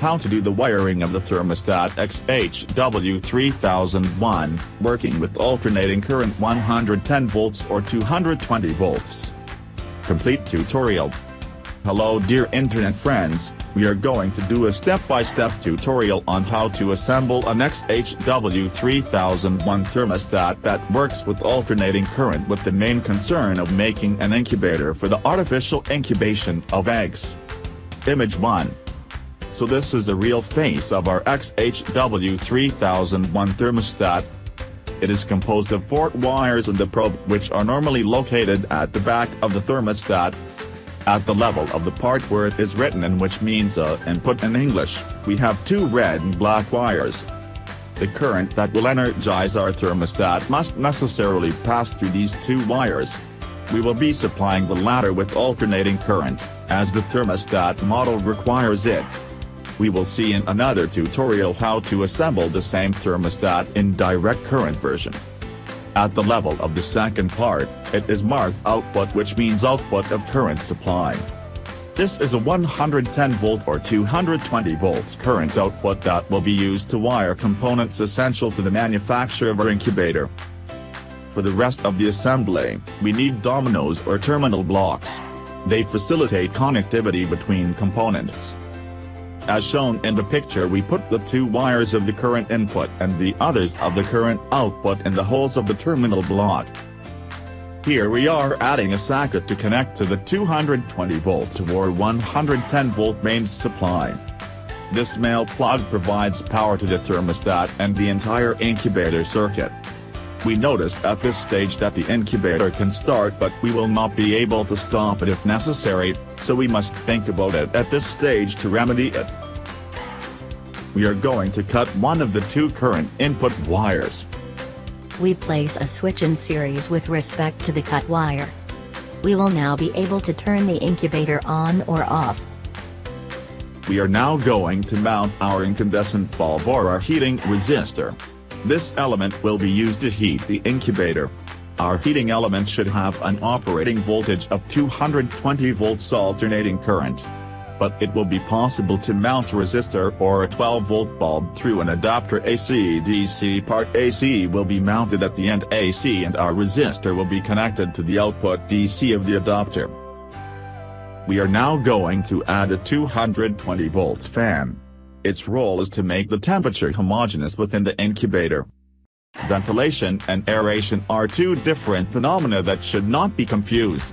How to do the wiring of the thermostat XH W3001, working with alternating current 110 volts or 220 volts. Complete tutorial. Hello dear internet friends, we are going to do a step-by-step tutorial on how to assemble an XH W3001 thermostat that works with alternating current with the main concern of making an incubator for the artificial incubation of eggs. Image 1. So this is the real face of our XH W3001 thermostat. It is composed of 4 wires and the probe, which are normally located at the back of the thermostat. At the level of the part where it is written in, which means input in English, we have 2 red and black wires. The current that will energize our thermostat must necessarily pass through these 2 wires. We will be supplying the latter with alternating current, as the thermostat model requires it. We will see in another tutorial how to assemble the same thermostat in direct current version. At the level of the second part, it is marked output, which means output of current supply. This is a 110 volt or 220 volt current output that will be used to wire components essential to the manufacture of our incubator. For the rest of the assembly, we need dominoes or terminal blocks. They facilitate connectivity between components. As shown in the picture, we put the 2 wires of the current input and the others of the current output in the holes of the terminal block. Here we are adding a socket to connect to the 220 volt or 110 volt mains supply. This male plug provides power to the thermostat and the entire incubator circuit. We noticed at this stage that the incubator can start, but we will not be able to stop it if necessary, so we must think about it at this stage to remedy it. We are going to cut one of the 2 current input wires. We place a switch in series with respect to the cut wire. We will now be able to turn the incubator on or off. We are now going to mount our incandescent bulb or our heating resistor. This element will be used to heat the incubator. Our heating element should have an operating voltage of 220 volts alternating current. But it will be possible to mount a resistor or a 12-volt bulb through an adapter. AC-DC part AC will be mounted at the end AC and our resistor will be connected to the output DC of the adapter. We are now going to add a 220-volt fan. Its role is to make the temperature homogeneous within the incubator. Ventilation and aeration are 2 different phenomena that should not be confused.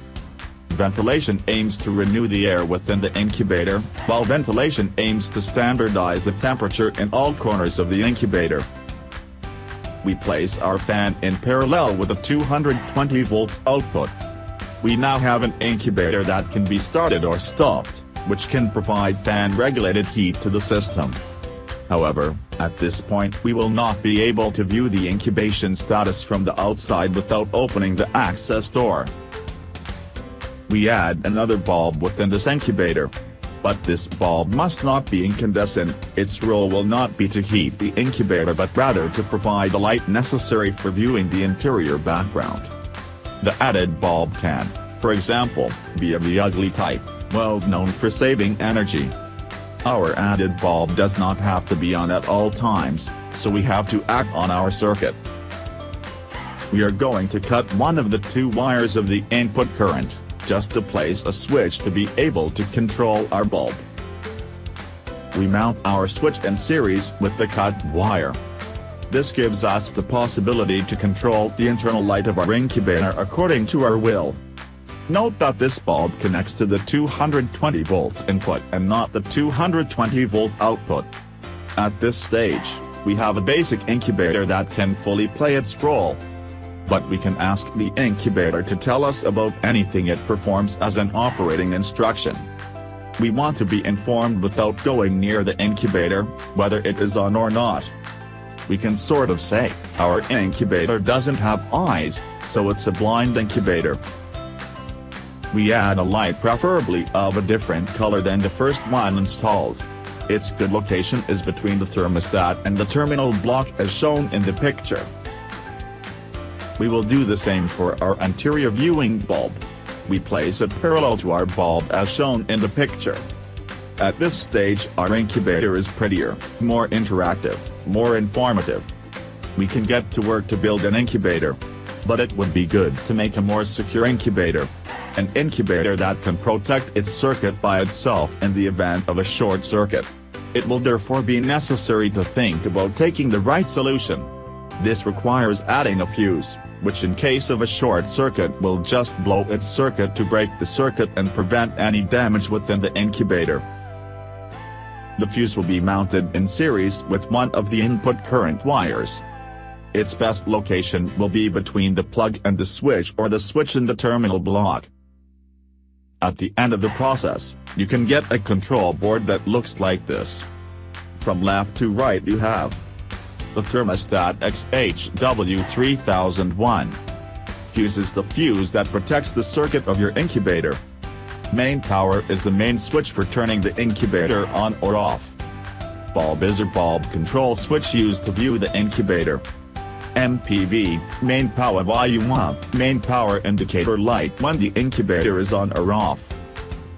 Ventilation aims to renew the air within the incubator, while ventilation aims to standardize the temperature in all corners of the incubator. We place our fan in parallel with a 220 volts output. We now have an incubator that can be started or stopped, which can provide fan-regulated heat to the system. However, at this point we will not be able to view the incubation status from the outside without opening the access door. We add another bulb within this incubator. But this bulb must not be incandescent. Its role will not be to heat the incubator but rather to provide the light necessary for viewing the interior background. The added bulb can, for example, be of the ugly type, well known for saving energy. Our added bulb does not have to be on at all times, so we have to act on our circuit. We are going to cut one of the 2 wires of the input current, just to place a switch to be able to control our bulb. We mount our switch in series with the cut wire. This gives us the possibility to control the internal light of our incubator according to our will. Note that this bulb connects to the 220 volt input and not the 220 volt output. At this stage, we have a basic incubator that can fully play its role. But we can ask the incubator to tell us about anything it performs as an operating instruction. We want to be informed without going near the incubator, whether it is on or not. We can sort of say, our incubator doesn't have eyes, so it's a blind incubator. We add a light, preferably of a different color than the first one installed. Its good location is between the thermostat and the terminal block as shown in the picture. We will do the same for our anterior viewing bulb. We place it parallel to our bulb as shown in the picture. At this stage our incubator is prettier, more interactive, more informative. We can get to work to build an incubator. But it would be good to make a more secure incubator. An incubator that can protect its circuit by itself in the event of a short circuit. It will therefore be necessary to think about taking the right solution. This requires adding a fuse, which in case of a short circuit will just blow its circuit to break the circuit and prevent any damage within the incubator. The fuse will be mounted in series with one of the input current wires. Its best location will be between the plug and the switch or the switch in the terminal block. At the end of the process, you can get a control board that looks like this. From left to right you have the thermostat XH W3001. Fuse is the fuse that protects the circuit of your incubator. Main power is the main switch for turning the incubator on or off. Bulb is a bulb control switch used to view the incubator. MPV, main power WA, main power indicator light when the incubator is on or off.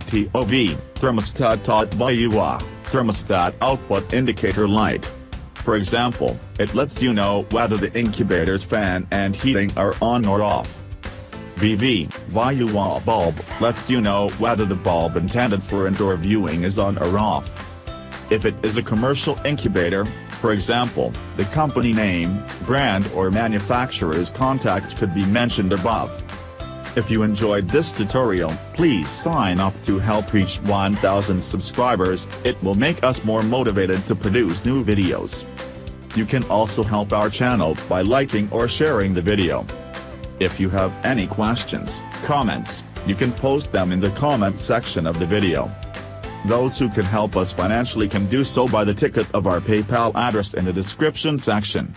TOV, thermostat WA, thermostat output indicator light. For example, it lets you know whether the incubator's fan and heating are on or off. VV, WA bulb, lets you know whether the bulb intended for indoor viewing is on or off. If it is a commercial incubator, for example, the company name, brand or manufacturer's contact could be mentioned above. If you enjoyed this tutorial, please sign up to help reach 1,000 subscribers, it will make us more motivated to produce new videos. You can also help our channel by liking or sharing the video. If you have any questions, comments, you can post them in the comment section of the video. Those who can help us financially can do so by the ticket of our PayPal address in the description section.